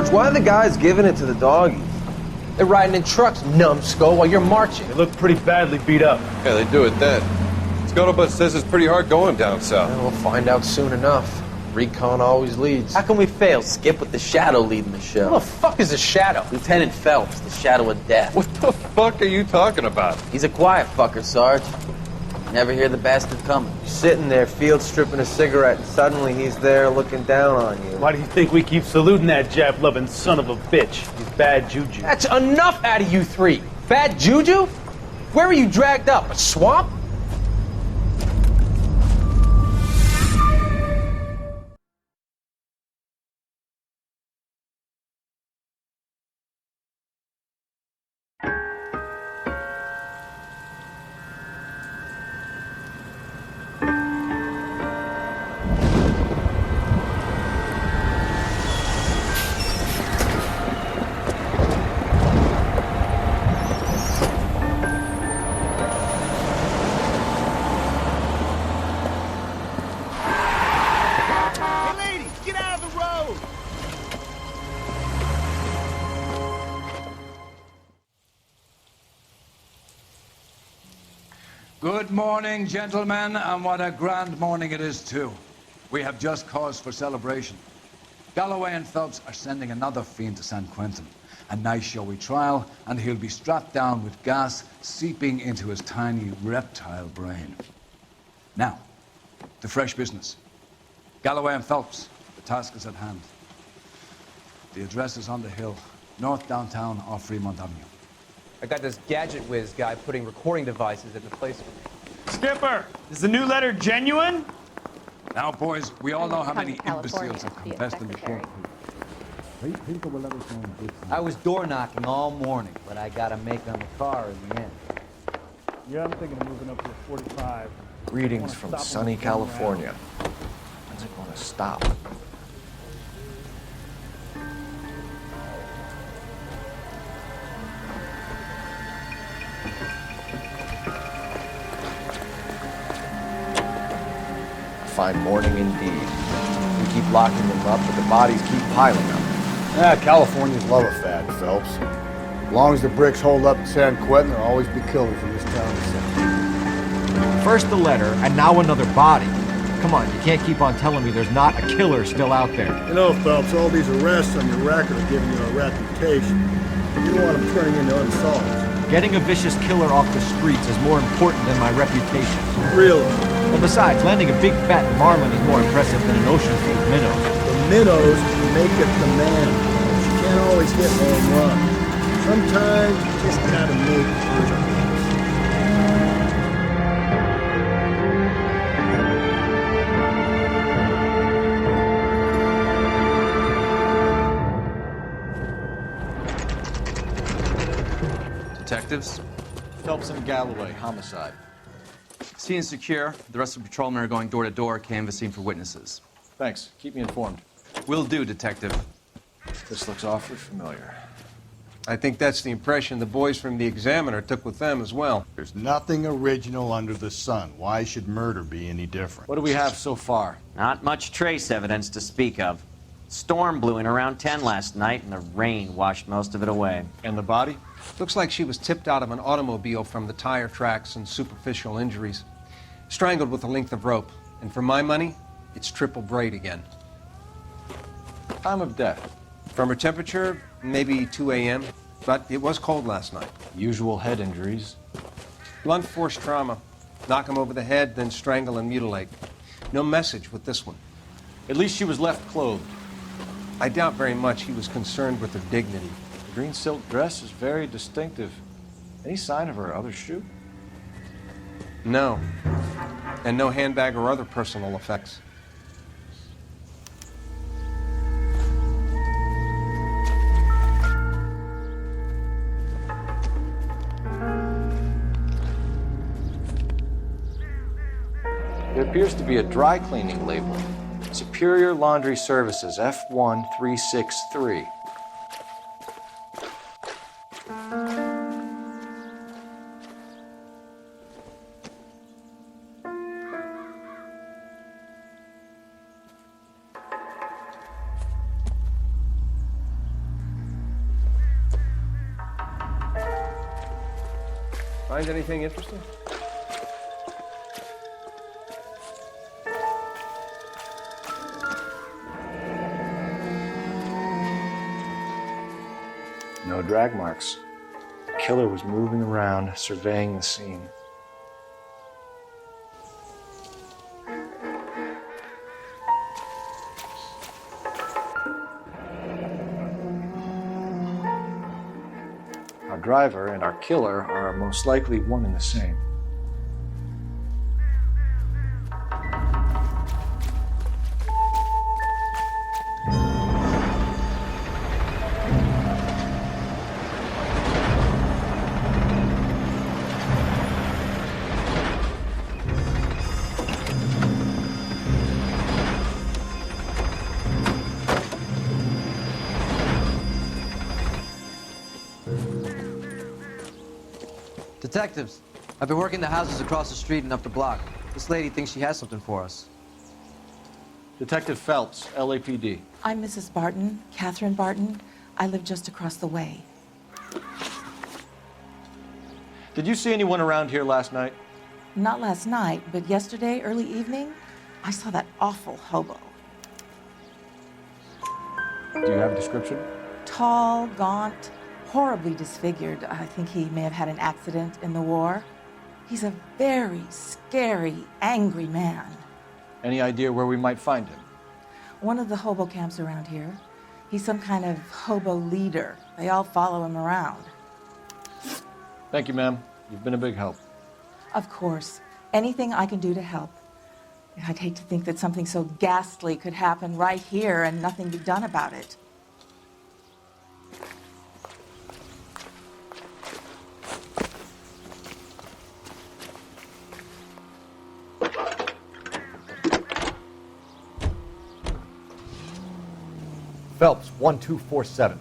Sarge, why are the guys giving it to the doggies? They're riding in trucks, numbskull, while you're marching. They look pretty badly beat up. Yeah, they do it then. Scuttlebutt says it's pretty hard going down south. Well, we'll find out soon enough. Recon always leads. How can we fail, Skip, with the Shadow leading the show? Who the fuck is a Shadow? Lieutenant Phelps, the Shadow of Death. What the fuck are you talking about? He's a quiet fucker, Sarge. Never hear the bastard coming. You're sitting there, field stripping a cigarette, and suddenly he's there looking down on you. Why do you think we keep saluting that Jap-loving son of a bitch? He's bad juju. That's enough out of you three. Bad juju? Where were you dragged up? A swamp? Good morning, gentlemen, and what a grand morning it is, too. We have just cause for celebration. Galloway and Phelps are sending another fiend to San Quentin. A nice showy trial, and he'll be strapped down with gas seeping into his tiny reptile brain. Now, to fresh business. Galloway and Phelps, the task is at hand. The address is on the hill, north downtown off Fremont Avenue. I got this gadget whiz guy putting recording devices at the place for me. Skipper, is the new letter genuine? Now, boys, we all know how many imbeciles have confessed in the court. I was door knocking all morning, but I got a make on the car in the end. Yeah, I'm thinking of moving up to a 45. Greetings from sunny California. When's it going to stop? Fine morning indeed. We keep locking them up, but the bodies keep piling up. Yeah, Californians love a fad, Phelps. As long as the bricks hold up in San Quentin, there'll always be killers in this town to send. First the letter, and now another body. Come on, you can't keep on telling me there's not a killer still out there. You know, Phelps, all these arrests on your record are giving you a reputation. You don't want them turning into unsolved. Getting a vicious killer off the streets is more important than my reputation. Really? And besides, landing a big fat marlin is more impressive than an ocean full of minnows. The minnows make it the man. You can't always hit home run. Sometimes you just gotta make first. Detectives? Phelps and Galloway, homicide. Scene is secure. The rest of the patrolmen are going door to door, canvassing for witnesses. Thanks. Keep me informed. Will do, Detective. This looks awfully familiar. I think that's the impression the boys from the Examiner took with them as well. There's nothing original under the sun. Why should murder be any different? What do we have so far? Not much trace evidence to speak of. Storm blew in around 10 last night, and the rain washed most of it away. And the body? Looks like she was tipped out of an automobile from the tire tracks and superficial injuries. Strangled with a length of rope. And for my money, it's triple braid again. Time of death? From her temperature, maybe 2 a.m., but it was cold last night. Usual head injuries? Blunt force trauma. Knock him over the head, then strangle and mutilate. No message with this one. At least she was left clothed. I doubt very much he was concerned with her dignity. The green silk dress is very distinctive. Any sign of her other shoe? No. And no handbag or other personal effects. There appears to be a dry cleaning label. Superior Laundry Services, F1363. Find anything interesting? No drag marks. The killer was moving around, surveying the scene. Our driver and our killer are most likely one and the same. Detectives, I've been working the houses across the street and up the block. This lady thinks she has something for us. Detective Phelps, LAPD. I'm Mrs. Barton, Catherine Barton. I live just across the way. Did you see anyone around here last night? Not last night, but yesterday, early evening, I saw that awful hobo. Do you have a description? Tall, gaunt, horribly disfigured. I think he may have had an accident in the war. He's a very scary, angry man. Any idea where we might find him? One of the hobo camps around here. He's some kind of hobo leader. They all follow him around. Thank you, ma'am. You've been a big help. Of course. Anything I can do to help. I'd hate to think that something so ghastly could happen right here and nothing be done about it. Phelps, 1247.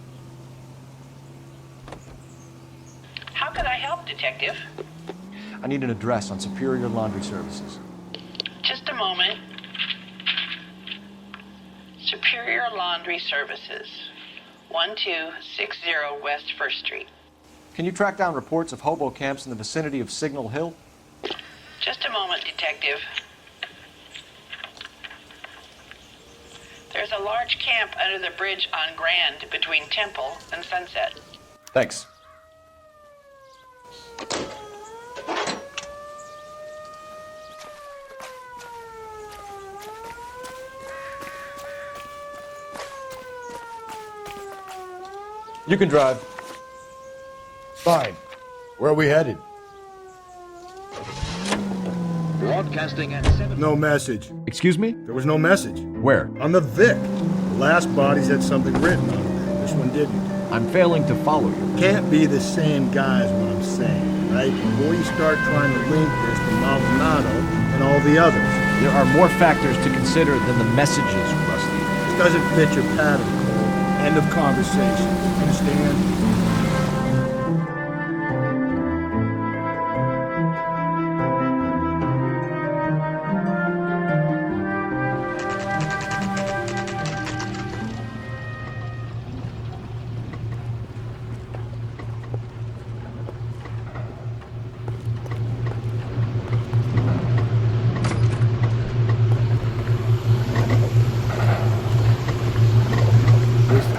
How can I help, Detective? I need an address on Superior Laundry Services. Just a moment. Superior Laundry Services, 1260 West 1st Street. Can you track down reports of hobo camps in the vicinity of Signal Hill? Just a moment, Detective. There's a large camp under the bridge on Grand between Temple and Sunset. Thanks. You can drive. Fine. Where are we headed? Broadcasting at 7. No message. Excuse me? There was no message. Where? On the Vic. The last bodies had something written on it. This one didn't. I'm failing to follow you. Can't be the same guy is what I'm saying, right? Before you start trying to link this to Maldonado and all the others. There are more factors to consider than the messages, Rusty. This doesn't fit your pattern, Cole. End of conversation. Understand?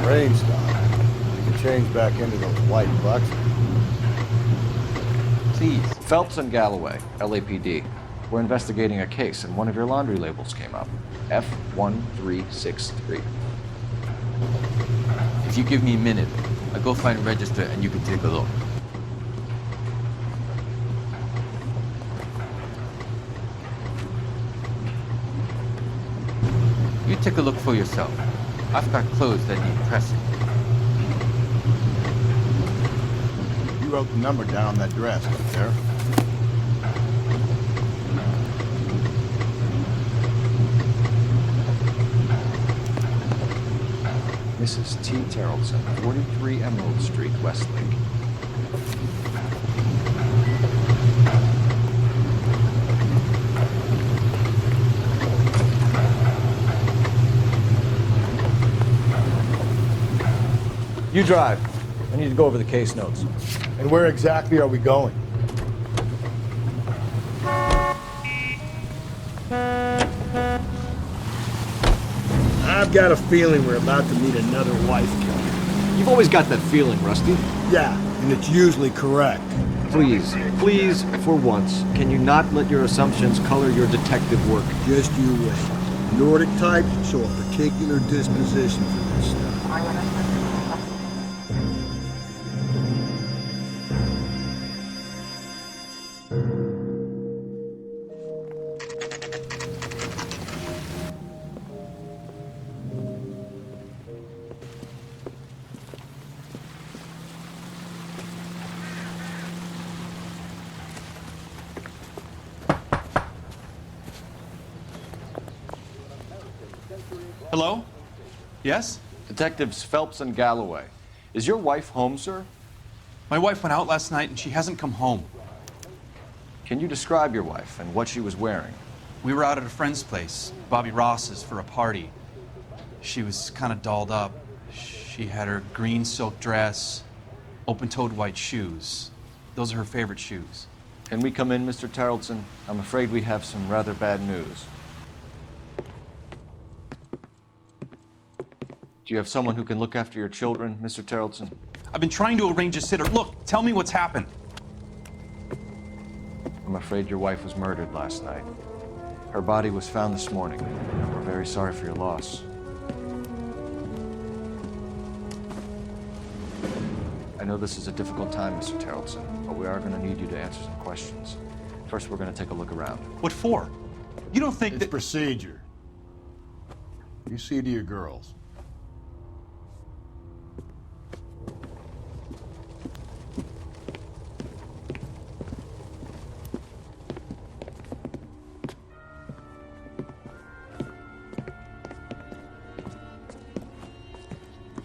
Rain stop. You can change back into those white bucks. Please. Phelps and Galloway, LAPD. We're investigating a case, and one of your laundry labels came up. F1363. If you give me a minute, I'll go find a register and you can take a look. You take a look for yourself. I've got clothes that need pressing. You wrote the number down on that dress, Sheriff. Mrs. T. Terrellson, 43 Emerald Street, Westlake. You drive. I need to go over the case notes. And where exactly are we going? I've got a feeling we're about to meet another wife killer. You've always got that feeling, Rusty. Yeah, and it's usually correct. Please, for once, can you not let your assumptions color your detective work? Just you wait. Nordic types show a particular disposition for this stuff. Hello? Yes? Detectives Phelps and Galloway. Is your wife home, sir? My wife went out last night and she hasn't come home. Can you describe your wife and what she was wearing? We were out at a friend's place, Bobby Ross's, for a party. She was kind of dolled up. She had her green silk dress, open-toed white shoes. Those are her favorite shoes. Can we come in, Mr. Tarleton? I'm afraid we have some rather bad news. Do you have someone who can look after your children, Mr. Tarleton? I've been trying to arrange a sitter. Look, tell me what's happened. I'm afraid your wife was murdered last night. Her body was found this morning. We're very sorry for your loss. I know this is a difficult time, Mr. Tarleton, but we are going to need you to answer some questions. First, we're going to take a look around. What for? You don't think it's procedure. You see to your girls.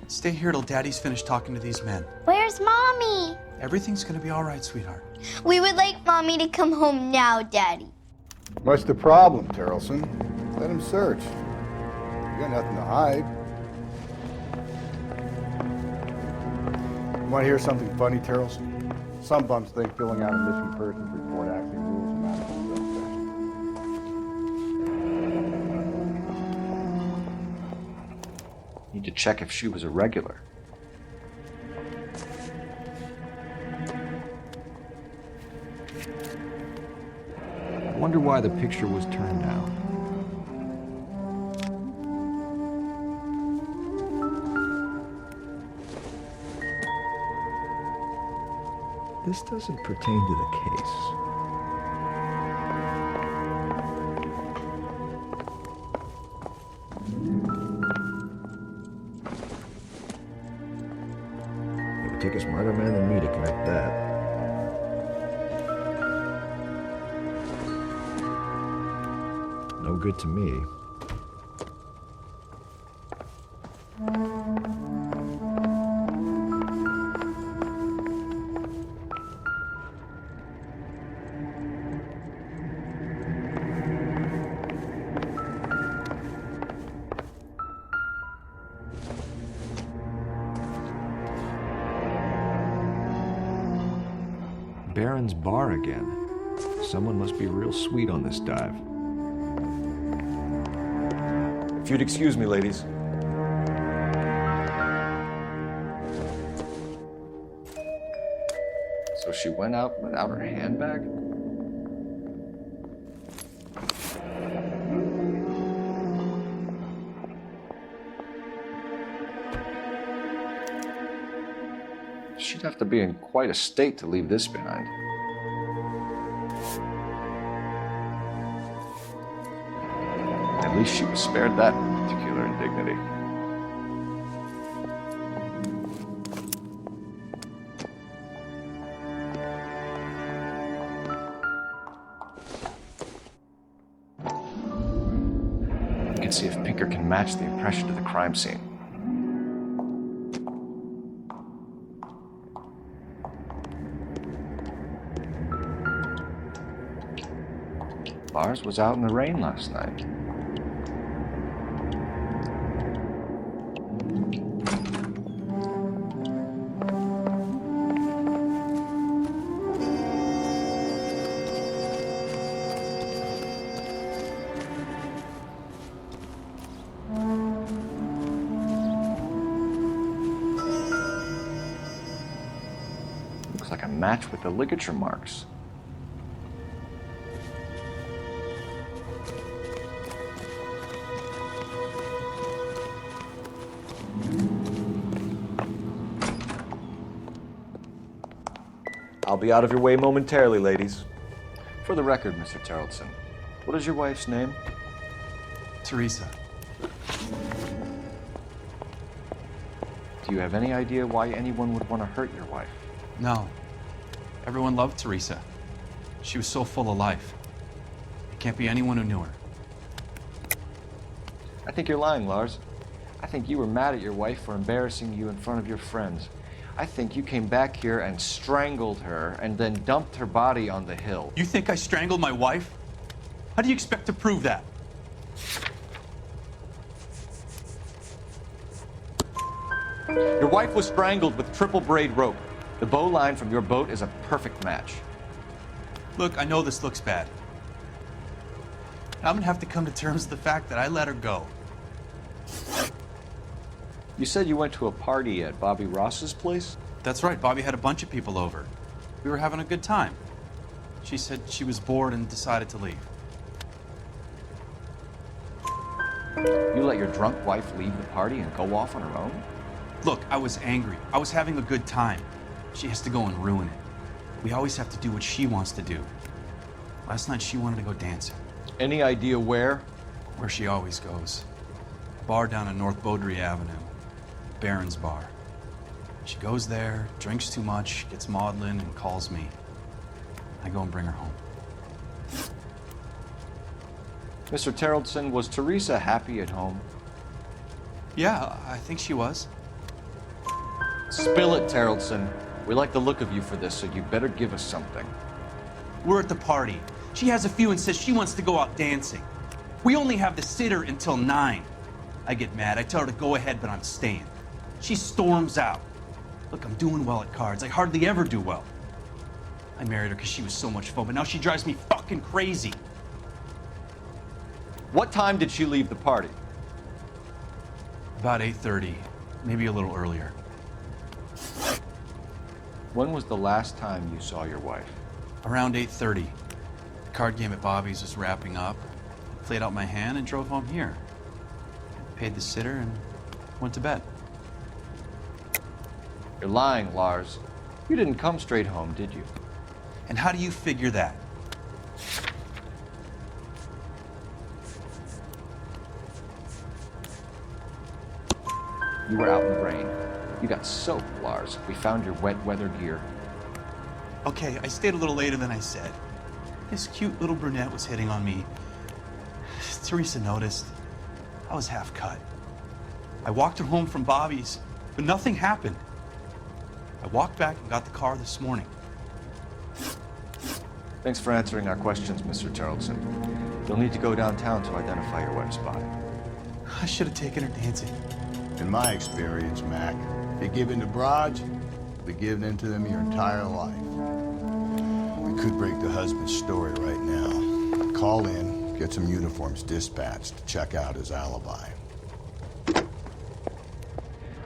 Stay here till Daddy's finished talking to these men. Where's Mommy? Everything's gonna be all right, sweetheart. We would like Mommy to come home now, Daddy. What's the problem, Tarleton? Let him search. You got nothing to hide. You want to hear something funny, Tarleton? Some bums think filling out a missing persons report actually rules a matter of Need to check if she was a regular. I wonder why the picture was turned down. This doesn't pertain to the case. It would take a smarter man than me to connect that. No good to me. Baron's bar again. Someone must be real sweet on this dive. If you'd excuse me, ladies. So she went out without her handbag? She'd have to be in quite a state to leave this behind. At least she was spared that particular indignity. You can see if Pinker can match the impression to the crime scene. Lars was out in the rain last night. match with the ligature marks. I'll be out of your way momentarily, ladies. For the record, Mr. Terrellson, what is your wife's name? Teresa. Do you have any idea why anyone would want to hurt your wife? No. Everyone loved Teresa. She was so full of life. It can't be anyone who knew her. I think you're lying, Lars. I think you were mad at your wife for embarrassing you in front of your friends. I think you came back here and strangled her and then dumped her body on the hill. You think I strangled my wife? How do you expect to prove that? Your wife was strangled with triple braid rope. The bow line from your boat is a perfect match. Look, I know this looks bad. I'm gonna have to come to terms with the fact that I let her go. You said you went to a party at Bobby Ross's place? That's right, Bobby had a bunch of people over. We were having a good time. She said she was bored and decided to leave. You let your drunk wife leave the party and go off on her own? Look, I was angry. I was having a good time. She has to go and ruin it. We always have to do what she wants to do. Last night she wanted to go dancing. Any idea where? Where she always goes. A bar down on North Beaudry Avenue. Baron's Bar. She goes there, drinks too much, gets maudlin, and calls me. I go and bring her home. Mr. Terrellson, was Teresa happy at home? Yeah, I think she was. Spill it, Terrellson. We like the look of you for this, so you better give us something. We're at the party. She has a few and says she wants to go out dancing. We only have the sitter until 9. I get mad. I tell her to go ahead, but I'm staying. She storms out. Look, I'm doing well at cards. I hardly ever do well. I married her because she was so much fun, but now she drives me fucking crazy. What time did she leave the party? About 8:30, maybe a little earlier. When was the last time you saw your wife? Around 8:30. The card game at Bobby's was wrapping up. I played out my hand and drove home here. Paid the sitter and went to bed. You're lying, Lars. You didn't come straight home, did you? And how do you figure that? You were out in the rain. You got soaked, Lars. We found your wet weather gear. Okay, I stayed a little later than I said. This cute little brunette was hitting on me. Teresa noticed. I was half cut. I walked her home from Bobby's, but nothing happened. I walked back and got the car this morning. Thanks for answering our questions, Mr. Terrellson. You'll need to go downtown to identify your wife's body. I should have taken her dancing. In my experience, Mac, if you give in to broads, you'll be giving in to them your entire life. We could break the husband's story right now. Call in, get some uniforms dispatched to check out his alibi.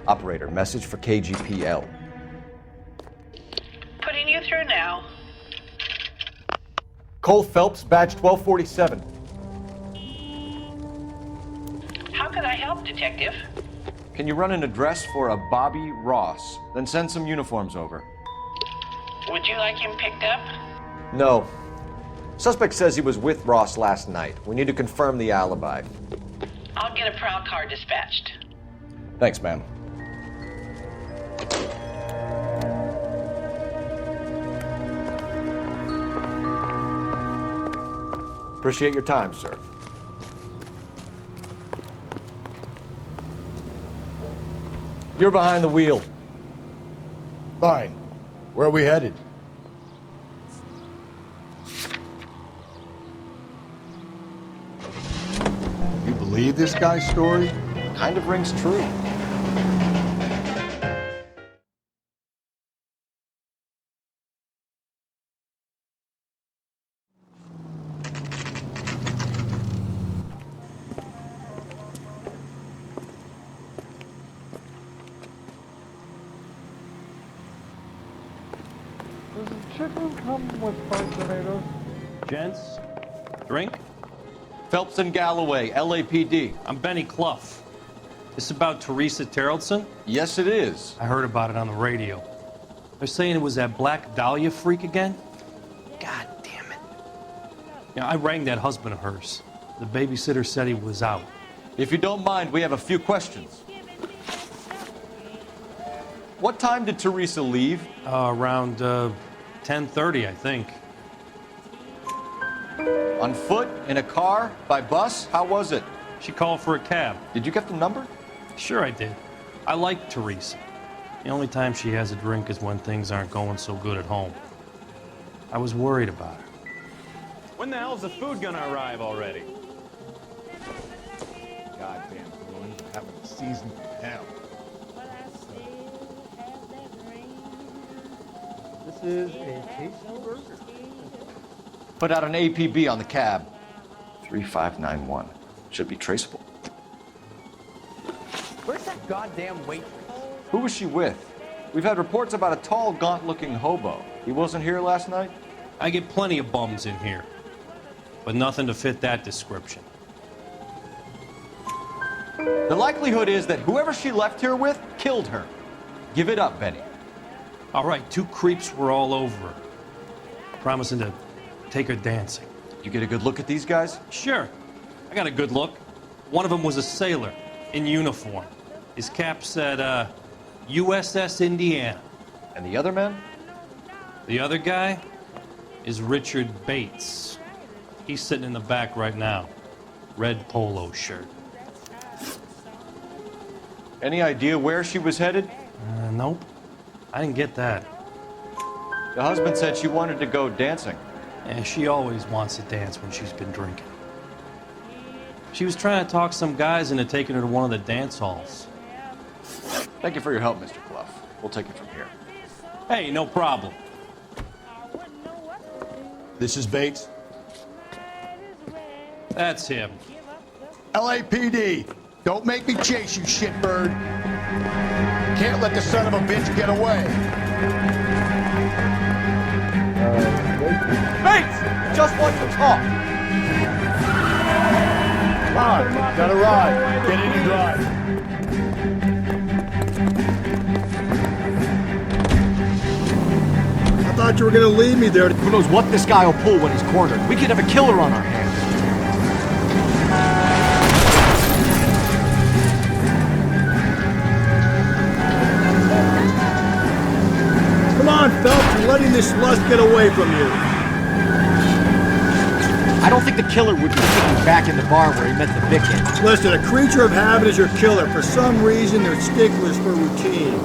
Operator, message for KGPL. Putting you through now. Cole Phelps, badge 1247. How could I help, Detective? Can you run an address for a Bobby Ross? Then send some uniforms over. Would you like him picked up? No. Suspect says he was with Ross last night. We need to confirm the alibi. I'll get a prowl car dispatched. Thanks, ma'am. Appreciate your time, sir. You're behind the wheel. Fine. Where are we headed? You believe this guy's story? Kind of rings true. chicken come with fried tomatoes? Gents, drink? Phelps and Galloway, LAPD. I'm Benny Clough. This about Teresa Terrellson? Yes, it is. I heard about it on the radio. They're saying it was that Black Dahlia freak again? God damn it. Yeah, I rang that husband of hers. The babysitter said he was out. If you don't mind, we have a few questions. What time did Teresa leave? Around 10:30, I think. On foot? In a car? By bus? How was it? She called for a cab. Did you get the number? Sure I did. I like Teresa. The only time she has a drink is when things aren't going so good at home. I was worried about her. When the hell's the food gonna arrive already? Goddamn balloons are having a season of hell. This is a tasty burger. Put out an APB on the cab. 3591. Should be traceable. Where's that goddamn waitress? Who was she with? We've had reports about a tall, gaunt-looking hobo. He wasn't here last night? I get plenty of bums in here, but nothing to fit that description. The likelihood is that whoever she left here with killed her. Give it up, Benny. All right, 2 creeps were all over her, promising to take her dancing. You get a good look at these guys? Sure. I got a good look. One of them was a sailor in uniform. His cap said, USS Indiana. And the other man? The other guy is Richard Bates. He's sitting in the back right now. Red polo shirt. Any idea where she was headed? Nope. I didn't get that. The husband said she wanted to go dancing. Yeah, she always wants to dance when she's been drinking. She was trying to talk some guys into taking her to one of the dance halls. Thank you for your help, Mr. Clough. We'll take it from here. Hey, no problem. This is Bates. That's him. LAPD, don't make me chase you, shitbird. Can't let the son of a bitch get away. Bates! Just want to talk. Come on, got a ride. Get in and drive. I thought you were gonna leave me there. Who knows what this guy will pull when he's cornered? We could have a killer on our hands. Come on, Phelps, you're letting this lust get away from you. I don't think the killer would be sticking back in the bar where he met the Vic. Listen, a creature of habit is your killer. For some reason, they're sticklers for routine.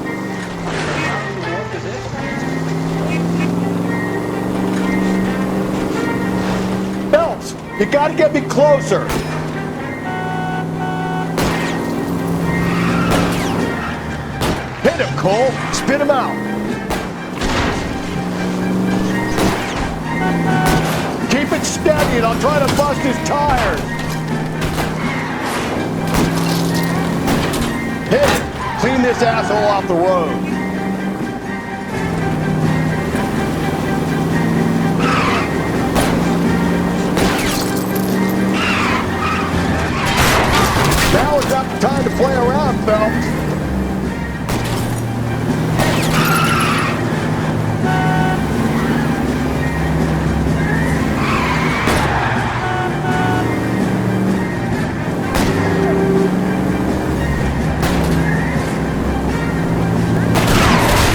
Phelps, you gotta get me closer. Hit him, Cole. Spit him out. Keep it steady and I'll try to bust his tires. Hit it. Clean this asshole off the road. Now is not the time to play around, Phelps.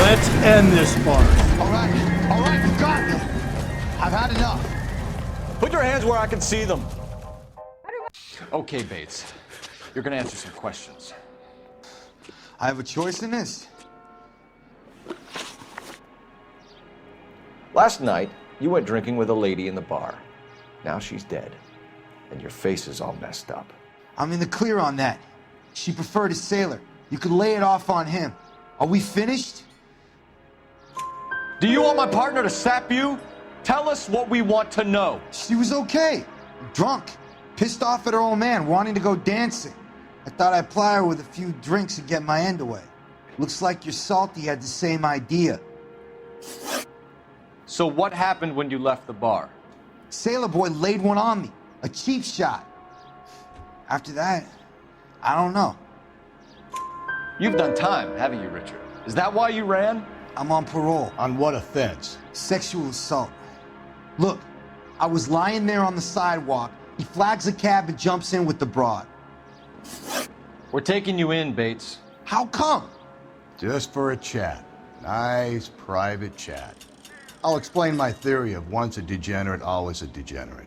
Let's end this farce. All right, you got me. I've had enough. Put your hands where I can see them. Okay, Bates. You're gonna answer some questions. I have a choice in this. Last night, you went drinking with a lady in the bar. Now she's dead, and your face is all messed up. I'm in the clear on that. She preferred a sailor. You could lay it off on him. Are we finished? Do you want my partner to sap you? Tell us what we want to know. She was okay. Drunk. Pissed off at her old man, wanting to go dancing. I thought I'd ply her with a few drinks and get my end away. Looks like your salty had the same idea. So what happened when you left the bar? Sailor boy laid one on me. A cheap shot. After that, I don't know. You've done time, haven't you, Richard? Is that why you ran? I'm on parole. On what offense? Sexual assault. Look, I was lying there on the sidewalk. He flags a cab and jumps in with the broad. We're taking you in, Bates. How come? Just for a chat. Nice private chat. I'll explain my theory of once a degenerate, always a degenerate.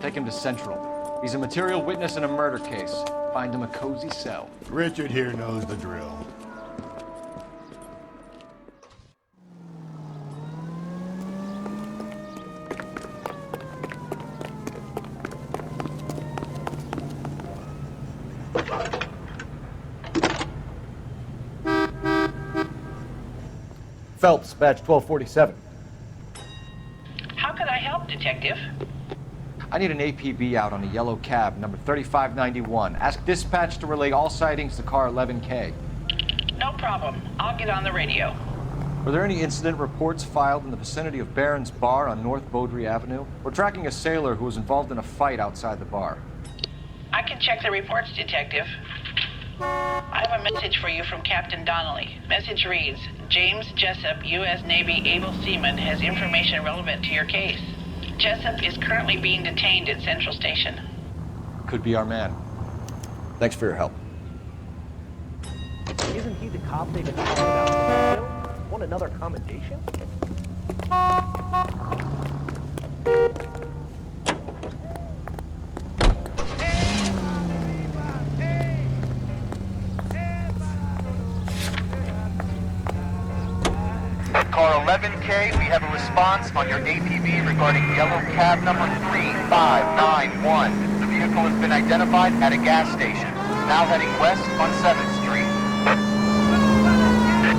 Take him to Central. He's a material witness in a murder case. Find him a cozy cell. Richard here knows the drill. Phelps, badge 1247. How could I help, Detective? I need an APB out on a yellow cab, number 3591. Ask dispatch to relay all sightings to car 11K. No problem. I'll get on the radio. Were there any incident reports filed in the vicinity of Barron's Bar on North Beaudry Avenue? We're tracking a sailor who was involved in a fight outside the bar. I can check the reports, Detective. I have a message for you from Captain Donnelly. Message reads, James Jessup, U.S. Navy able seaman, has information relevant to your case. Jessup is currently being detained at Central Station. Could be our man. Thanks for your help. Isn't he the cop they've been talking about? Want another commendation? Car 11K, we have a response on your APB regarding yellow cab number 3591. The vehicle has been identified at a gas station. Now heading west on 7th Street.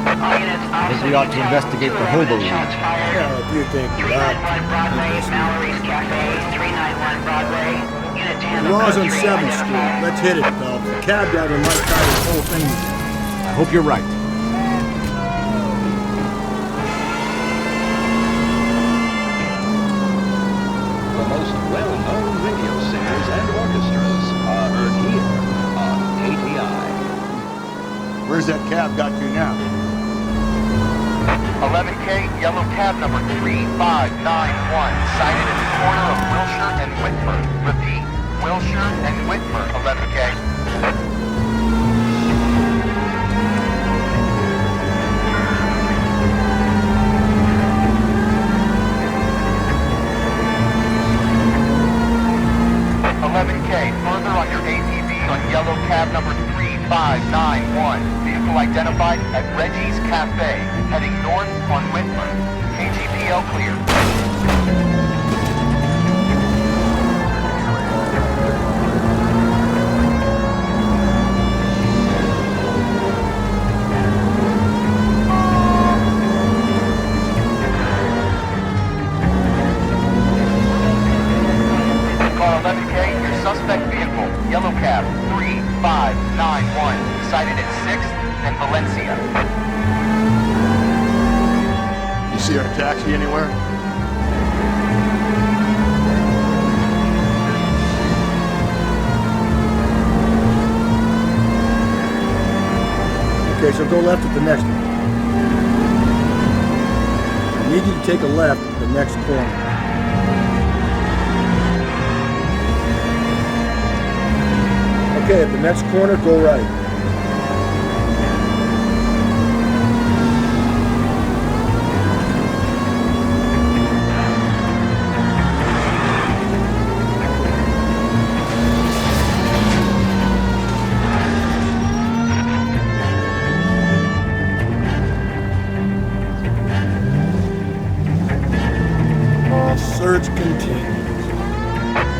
I think we ought to investigate the hobo route. Yeah, if you think that. The law's on 7th Street. Let's hit it, though. The cab driver might try this whole thing again. I hope you're right. The most well-known radio singers and orchestras are heard here on KTI. Where's that cab got to now? 11K, yellow cab number 3591, sighted at the corner of Wilshire and Whitmer. Repeat, Wilshire and Whitmer, 11K. Further on your APB on yellow cab number 3591. Vehicle identified at Reggie's Cafe, heading north on Whitmer. KGPL clear. 11K, your suspect vehicle, yellow cab 3591, sighted at 6th and Valencia. You see our taxi anywhere? Okay, so go left at the next one. I need you to take a left at the next corner. Okay, at the next corner, go right. Search continues.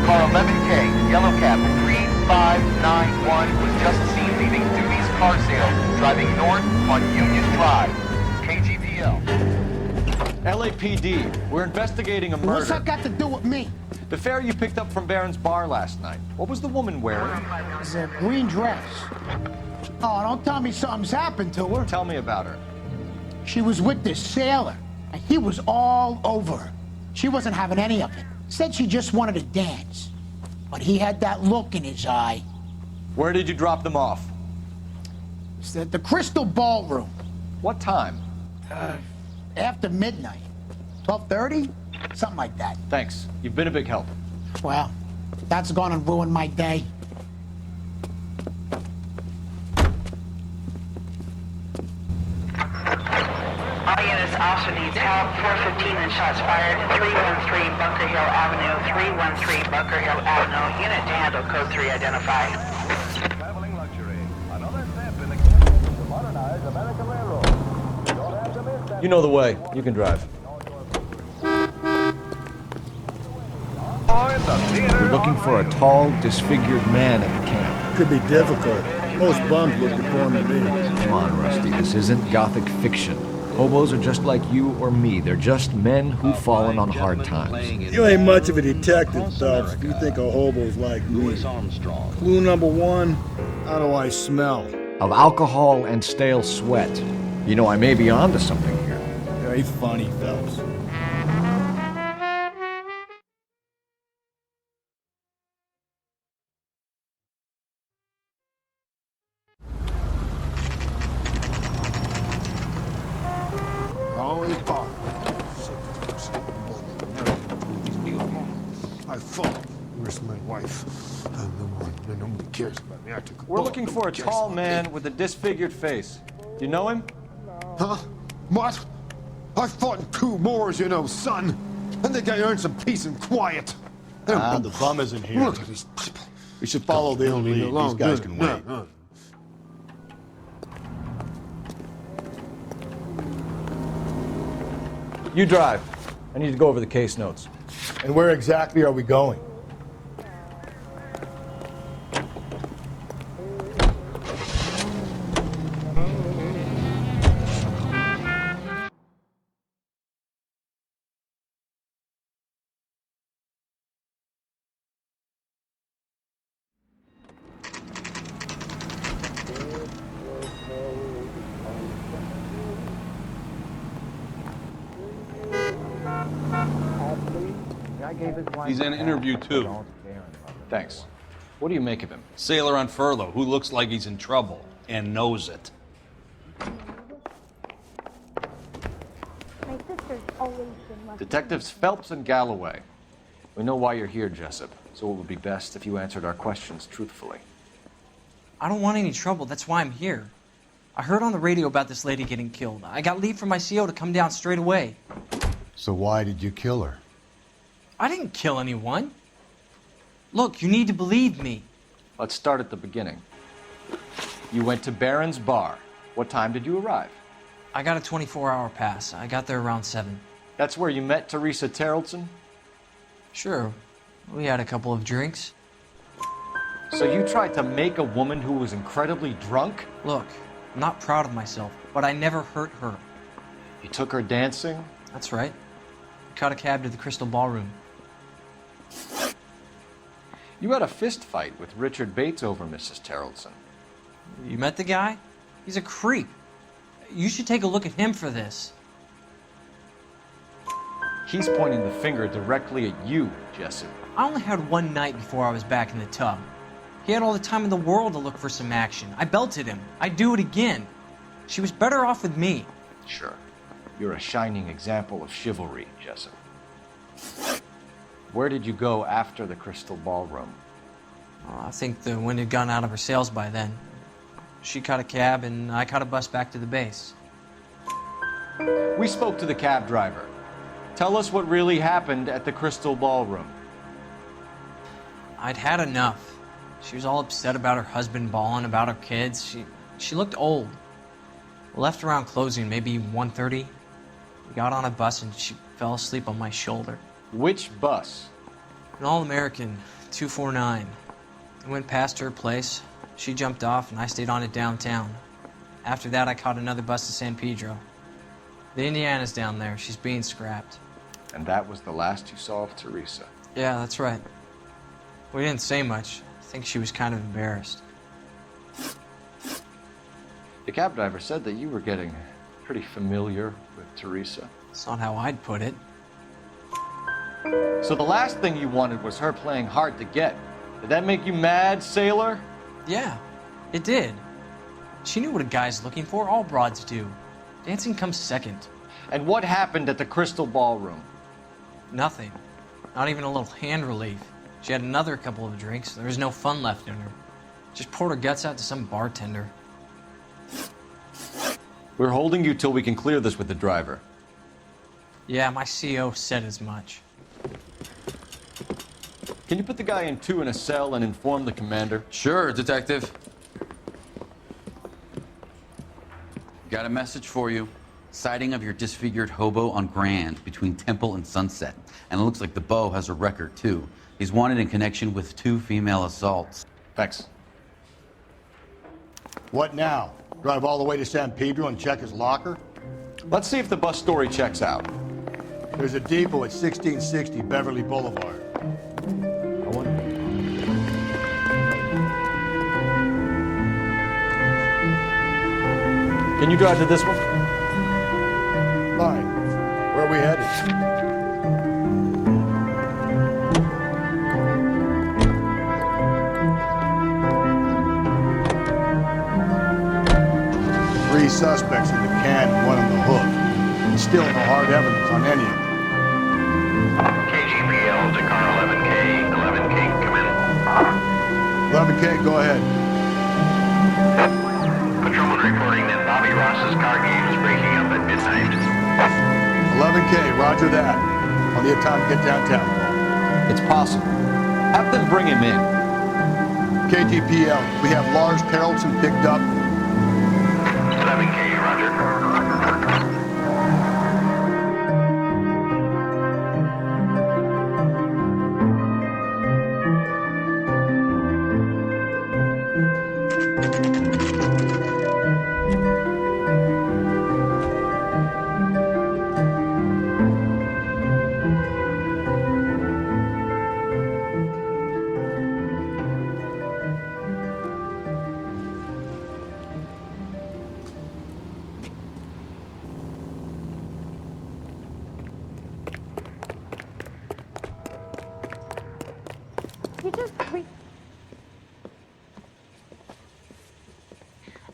Car 11K, yellow cab 3591 was just seen leaving Dewey's car sales, driving north on Union Drive. KGPL. LAPD, we're investigating a murder. What's that got to do with me? The fare you picked up from Barron's Bar last night. What was the woman wearing? It's a green dress. Oh, don't tell me something's happened to her. Tell me about her. She was with this sailor. And he was all over her. She wasn't having any of it. Said she just wanted to dance. But he had that look in his eye. Where did you drop them off? It's at the Crystal Ballroom. What time? After midnight. 12:30? Something like that. Thanks. You've been a big help. Well, that's gonna ruin my day. All units, officer needs help. 415 and shots fired. 313 Bunker Hill Avenue. 313 Bunker Hill Avenue. Unit to handle. Code 3 identified. Traveling luxury. Another step in the quest to modernize American Railroad. Don't have to miss that. You know the way. You can drive. We're looking for a tall, disfigured man at the camp. Could be difficult. Most bums look deformed to me. Come on, Rusty. This isn't gothic fiction. Hobos are just like you or me. They're just men who've fallen on hard times. You ain't much of a detective, Phelps, if you think a hobo's like me. Clue number one, how do I smell? Of alcohol and stale sweat. You know, I may be onto something here. Very funny, Phelps. Where's my wife? I'm the one. Nobody cares about me. I took a We're looking for a tall man with a disfigured face. You know him? Huh? What? I fought in 2 wars, you know, son. I think I earned some peace and quiet. The bum isn't here. Look at these people. We should follow their lead. These guys can wait. You drive. I need to go over the case notes. And where exactly are we going? He's in interview 2. Thanks. What do you make of him? Sailor on furlough who looks like he's in trouble and knows it. My sister's always been left. Detectives Phelps and Galloway. We know why you're here, Jessup, so it would be best if you answered our questions truthfully. I don't want any trouble. That's why I'm here. I heard on the radio about this lady getting killed. I got leave from my CO to come down straight away. So why did you kill her? I didn't kill anyone. Look, you need to believe me. Let's start at the beginning. You went to Barron's Bar. What time did you arrive? I got a 24-hour pass. I got there around 7. That's where you met Teresa Terrelson? Sure. We had a couple of drinks. So you tried to make a woman who was incredibly drunk? Look, I'm not proud of myself, but I never hurt her. You took her dancing? That's right. I caught a cab to the Crystal Ballroom. You had a fist fight with Richard Bates over Mrs. Terrelson. You met the guy? He's a creep. You should take a look at him for this. He's pointing the finger directly at you, Jessup. I only had one night before I was back in the tub. He had all the time in the world to look for some action. I belted him. I'd do it again. She was better off with me. Sure. You're a shining example of chivalry, Jessup. Where did you go after the Crystal Ballroom? I think the wind had gone out of her sails by then. She caught a cab, and I caught a bus back to the base. We spoke to the cab driver. Tell us what really happened at the Crystal Ballroom. I'd had enough. She was all upset about her husband bawling about her kids. She looked old. We left around closing, maybe 1:30. We got on a bus, and she fell asleep on my shoulder. Which bus? An All-American, 249. I went past her place. She jumped off, and I stayed on it downtown. After that, I caught another bus to San Pedro. The Indiana's down there. She's being scrapped. And that was the last you saw of Teresa? Yeah, that's right. We didn't say much. I think she was kind of embarrassed. The cab driver said that you were getting pretty familiar with Teresa. It's not how I'd put it. So the last thing you wanted was her playing hard to get. Did that make you mad, sailor? Yeah, it did. She knew what a guy's looking for. All broads do. Dancing comes second. And what happened at the Crystal Ballroom? Nothing. Not even a little hand relief. She had another couple of drinks. There was no fun left in her. Just poured her guts out to some bartender. We're holding you till we can clear this with the driver. Yeah, my CO said as much. Can you put the guy in 2 in a cell and inform the commander? Sure, Detective. Got a message for you. Sighting of your disfigured hobo on Grand between Temple and Sunset. And it looks like the beau has a record, too. He's wanted in connection with 2 female assaults. Thanks. What now? Drive all the way to San Pedro and check his locker? Let's see if the bus story checks out. There's a depot at 1660 Beverly Boulevard. Can you drive to this one? Fine. Where are we headed? Three suspects in the can and one on the hook. And still no hard evidence on any of them. KGPL to car 11K. 11K, come in. 11K, go ahead. Patrolman reporting that Bobby Ross's car game is breaking up at midnight. 11K, roger that. Plenty of time to get downtown. It's possible. Have them bring him in. KTPL, we have Lars Carlson picked up. 11K, roger.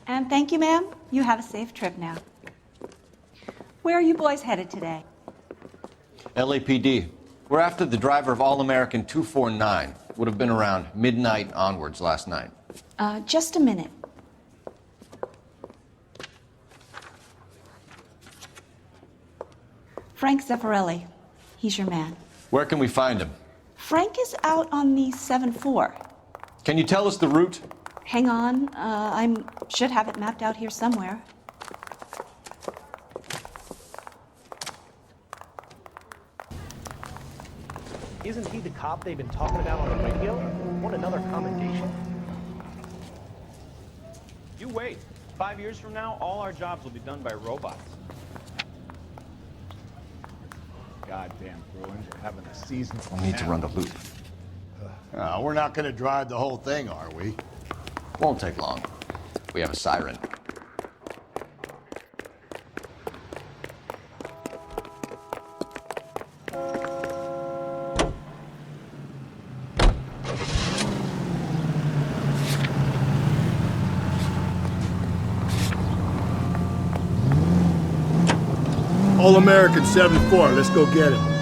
And thank you, ma'am. You have a safe trip now. Where are you boys headed today? LAPD. We're after the driver of All-American 249. Would have been around midnight onwards last night. Just a minute. Frank Zeffirelli. He's your man. Where can we find him? Frank is out on the 7-4. Can you tell us the route? Hang on. I should have it mapped out here somewhere. Isn't he the cop they've been talking about on the radio? Want another commendation? You wait. 5 years from now, all our jobs will be done by robots. Goddamn Bruins are having a season. We'll need to run the loop. We're not going to drive the whole thing, are we? Won't take long. We have a siren. All-American 7-4. Let's go get him.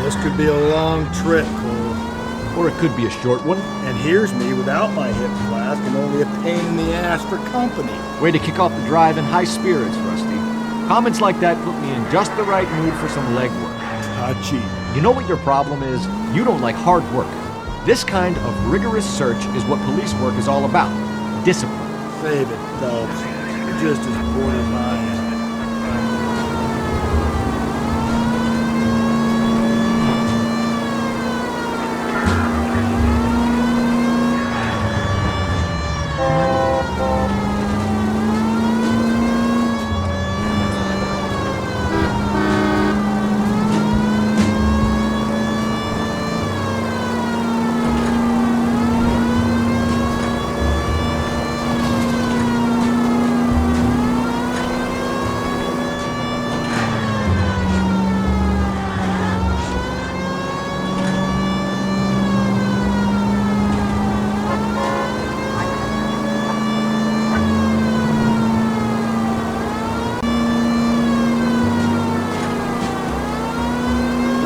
This could be a long trip, Cole. Or it could be a short one. And here's me without my hip flask and only a pain in the ass for company. Way to kick off the drive in high spirits, Rusty. Comments like that put me in just the right mood for some legwork. Cheap. You know what your problem is? You don't like hard work. This kind of rigorous search is what police work is all about. Discipline. Save it, Phelps. You're just as bored as I am.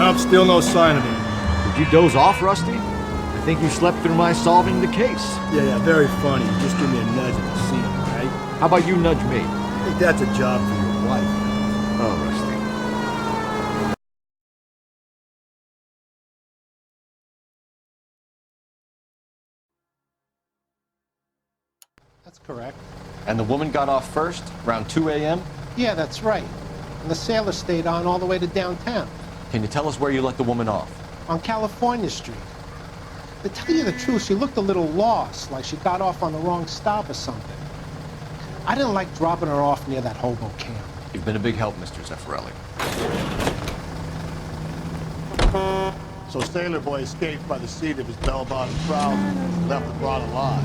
Nope, still no sign of him. Did you doze off, Rusty? I think you slept through my solving the case. Yeah, very funny. Just give me a nudge if you see him, all right? How about you nudge me? I think that's a job for your wife. Oh, Rusty. That's correct. And the woman got off first, around 2 a.m.? Yeah, that's right. And the sailor stayed on all the way to downtown. Can you tell us where you let the woman off? On California Street. To tell you the truth, she looked a little lost, like she got off on the wrong stop or something. I didn't like dropping her off near that hobo camp. You've been a big help, Mr. Zeffirelli. So Sailor Boy escaped by the seat of his bell-bottom trousers and left the broad alive.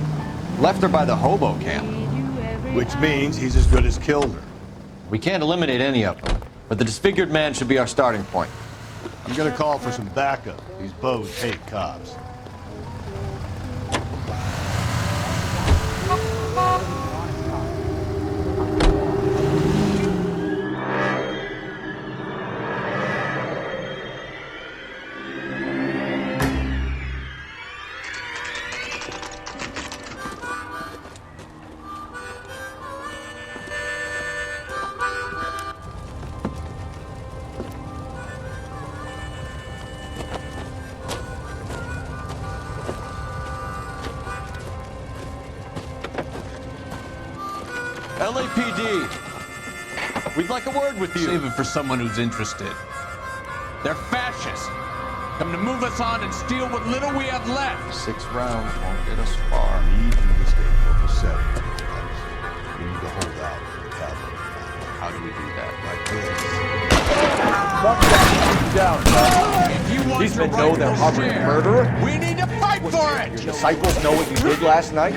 Left her by the hobo camp. Which means he's as good as killed her. We can't eliminate any of them, but the disfigured man should be our starting point. I'm gonna call for some backup. These bows hate cops. LAPD, we'd like a word with you. Save it for someone who's interested. They're fascists. Come to move us on and steal what little we have left. 6 rounds won't get us far. We need to escape Local 7. We need to hold out for the cavalry. How do we do that? If you want These your men know they're rightful harboring a share, murderer. we need to fight for it. Your disciples know what you did last night?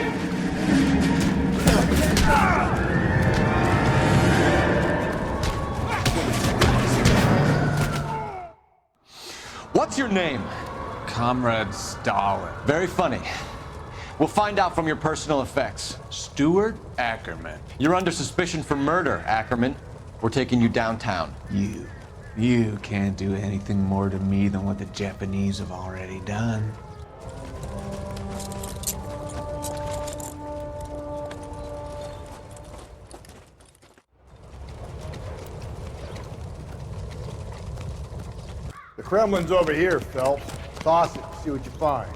What's your name? Comrade Stalin. Very funny. We'll find out from your personal effects. Stuart Ackerman. You're under suspicion for murder, Ackerman. We're taking you downtown. You can't do anything more to me than what the Japanese have already done. The Kremlin's over here, Phelps. Toss it, see what you find.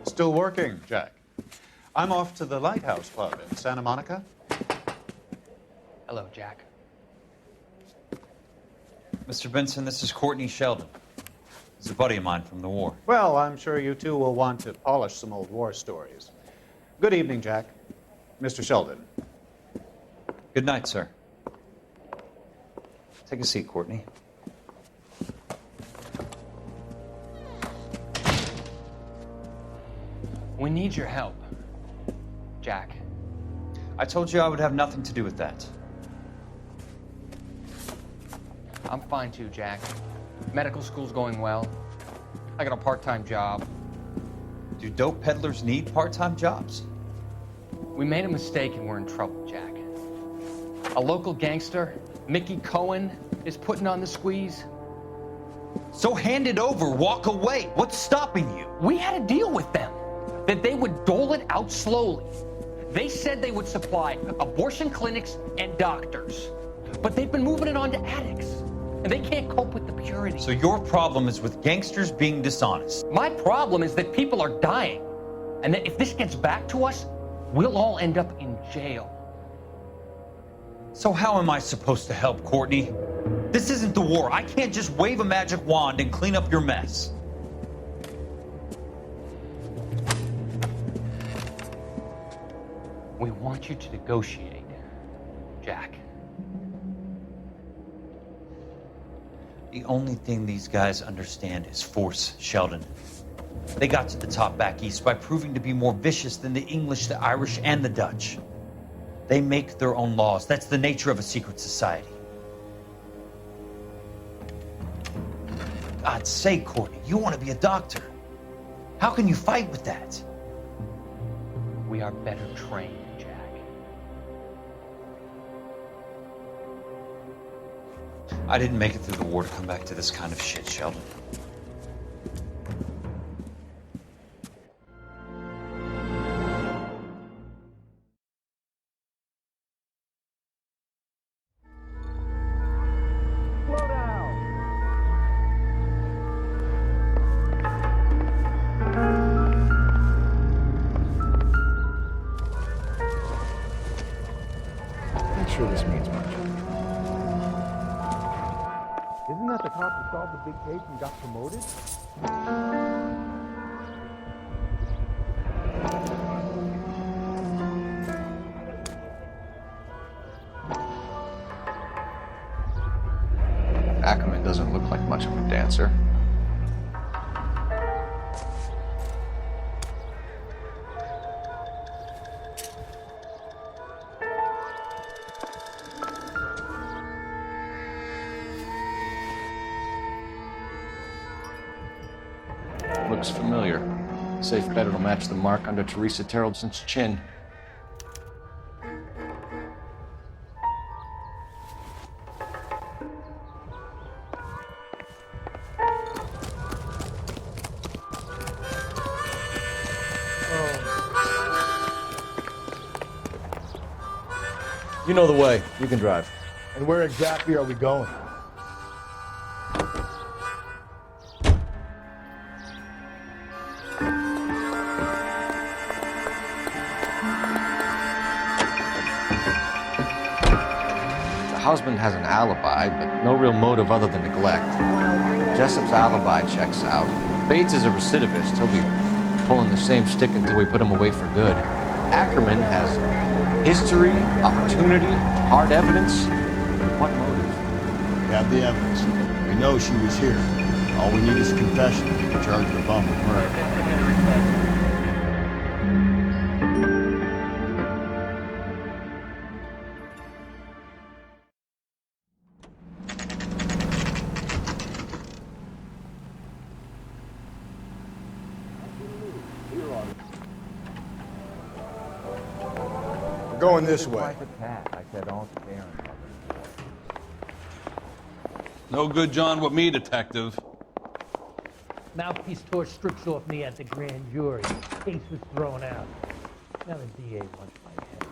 Still working, Jack. I'm off to the Lighthouse Club in Santa Monica. Hello, Jack. Mr. Benson, this is Courtney Sheldon. He's a buddy of mine from the war. Well, I'm sure you two will want to polish some old war stories. Good evening, Jack. Mr. Sheldon. Good night, sir. Take a seat, Courtney. We need your help, Jack. I told you I would have nothing to do with that. I'm fine too, Jack. Medical school's going well. I got a part-time job. Do dope peddlers need part-time jobs? We made a mistake and we're in trouble, Jack. A local gangster, Mickey Cohen, is putting on the squeeze. So hand it over, walk away. What's stopping you? We had a deal with them that they would dole it out slowly. They said they would supply abortion clinics and doctors, but they've been moving it on to addicts, and they can't cope with the purity. So your problem is with gangsters being dishonest. My problem is that people are dying, and that if this gets back to us, we'll all end up in jail. So how am I supposed to help, Courtney? This isn't the war. I can't just wave a magic wand and clean up your mess. We want you to negotiate, Jack. The only thing these guys understand is force, Sheldon. They got to the top back east by proving to be more vicious than the English, the Irish, and the Dutch. They make their own laws. That's the nature of a secret society. God's sake, Courtney, you want to be a doctor. How can you fight with that? We are better trained, Jack. I didn't make it through the war to come back to this kind of shit, Sheldon. Not sure this means much. Isn't that the cop who solved the big case and got promoted? Ackerman doesn't look like much of a dancer. Looks familiar. Safe bet it'll match the mark under Teresa Terreldson's chin. You know the way. You can drive. And where exactly are we going? The husband has an alibi, but no real motive other than neglect. Jessup's alibi checks out. Bates is a recidivist. He'll be pulling the same stick until we put him away for good. Ackerman has history, opportunity, hard evidence. But what motive? We have the evidence. We know she was here. All we need is a confession to charge the bum with murder. We're going this way. No good John with me, detective. Mouthpiece tore strips off me at the grand jury. Case was thrown out. Now the DA wants my head.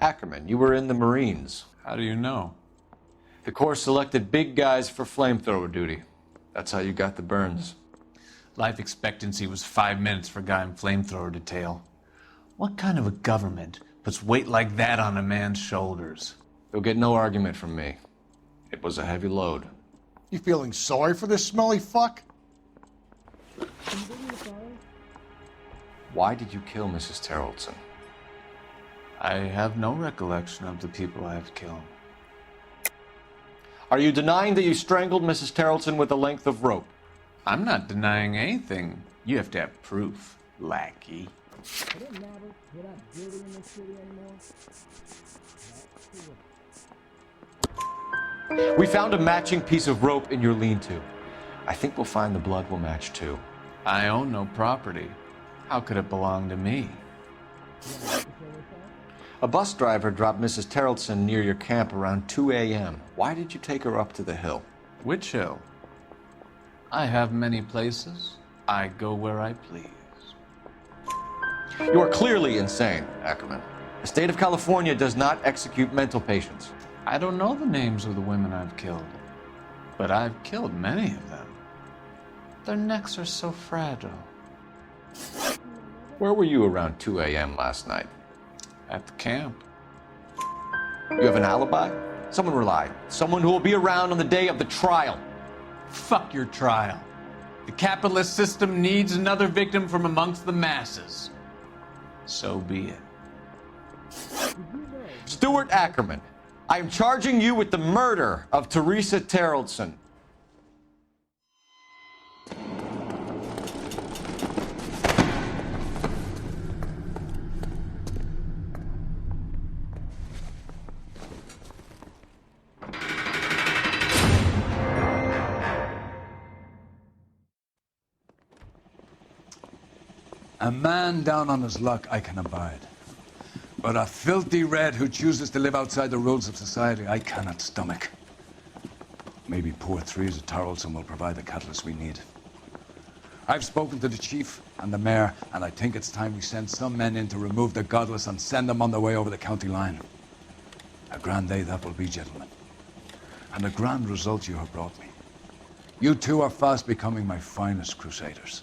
Ackerman, you were in the Marines. How do you know? The Corps selected big guys for flamethrower duty. That's how you got the burns. Life expectancy was 5 minutes for a guy in flamethrower detail. What kind of a government puts weight like that on a man's shoulders? You'll get no argument from me. It was a heavy load. You feeling sorry for this smelly fuck? Why did you kill Mrs. Terreldson? I have no recollection of the people I have killed. Are you denying that you strangled Mrs. Terreldson with a length of rope? I'm not denying anything. You have to have proof, lackey. It doesn't matter. You're not guilty in this city anymore. We found a matching piece of rope in your lean-to. I think we'll find the blood will match too. I own no property. How could it belong to me? A bus driver dropped Mrs. Terreldson near your camp around 2 a.m. Why did you take her up to the hill? Which hill? I have many places. I go where I please. You are clearly insane, Ackerman. The state of California does not execute mental patients. I don't know the names of the women I've killed, but I've killed many of them. Their necks are so fragile. Where were you around 2 a.m. last night? At the camp. You have an alibi? Someone relied. Someone who will be around on the day of the trial. Fuck your trial. The capitalist system needs another victim from amongst the masses. So be it. Stuart Ackerman, I am charging you with the murder of Teresa Terrellson. A man down on his luck I can abide. But a filthy red who chooses to live outside the rules of society, I cannot stomach. Maybe poor Teresa Terrellson will provide the catalyst we need. I've spoken to the chief and the mayor, and I think it's time we send some men in to remove the godless and send them on their way over the county line. A grand day that will be, gentlemen. And a grand result you have brought me. You two are fast becoming my finest crusaders.